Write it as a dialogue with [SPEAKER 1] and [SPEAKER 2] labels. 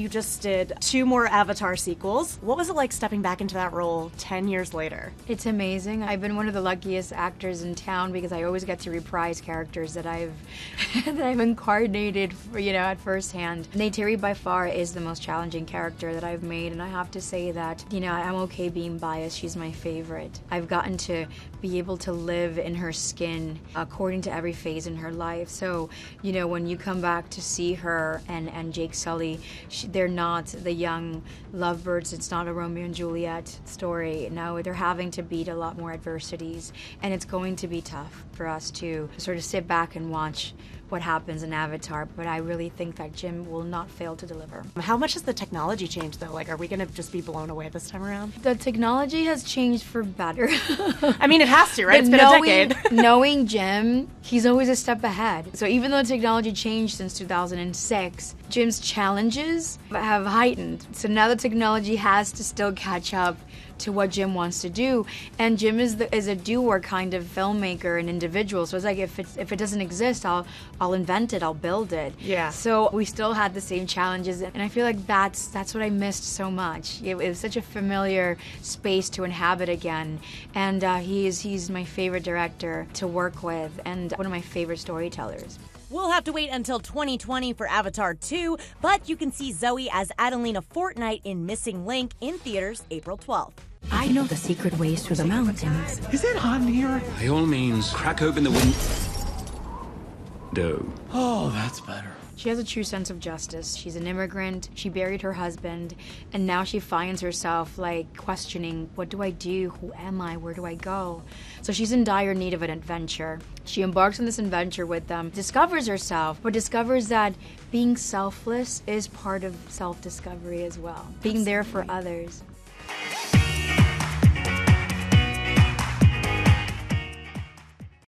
[SPEAKER 1] you just did 2 more Avatar sequels. What was it like stepping back into that role 10 years later?
[SPEAKER 2] It's amazing. I've been one of the luckiest actors in town because I always get to reprise characters that I've incarnated, at first hand. Neytiri by far is the most challenging character that I've made, and I have to say that, I'm okay being biased. She's my favorite. I've gotten to be able to live in her skin according to every phase in her life. So, when you come back to see her and Jake Sully, they're not the young lovebirds. It's not a Romeo and Juliet story. No, they're having to beat a lot more adversities, and it's going to be tough for us to sort of sit back and watch what happens in Avatar, but I really think that Jim will not fail to deliver.
[SPEAKER 1] How much has the technology changed, though? Are we going to just be blown away this time around?
[SPEAKER 2] The technology has changed for better.
[SPEAKER 1] I mean, it has to, right? It's been a decade.
[SPEAKER 2] Knowing Jim, he's always a step ahead. So even though technology changed since 2006, Jim's challenges have heightened. So now the technology has to still catch up to what Jim wants to do, and Jim is a doer kind of filmmaker and individual. So it's like if it doesn't exist, I'll invent it, I'll build it.
[SPEAKER 1] Yeah.
[SPEAKER 2] So we still had the same challenges, and I feel like that's what I missed so much. It was such a familiar space to inhabit again, and he's my favorite director to work with, and one of my favorite storytellers.
[SPEAKER 3] We'll have to wait until 2020 for Avatar 2, but you can see Zoe as Adelina Fortnite in Missing Link in theaters April 12th.
[SPEAKER 4] I know the secret ways through the mountains.
[SPEAKER 5] Is it hot in here?
[SPEAKER 6] By all means, crack open the window.
[SPEAKER 5] Oh, that's better.
[SPEAKER 2] She has a true sense of justice. She's an immigrant, she buried her husband, and now she finds herself questioning, what do I do? Who am I? Where do I go? So she's in dire need of an adventure. She embarks on this adventure with them, discovers herself, but discovers that being selfless is part of self-discovery as well. Being there for others.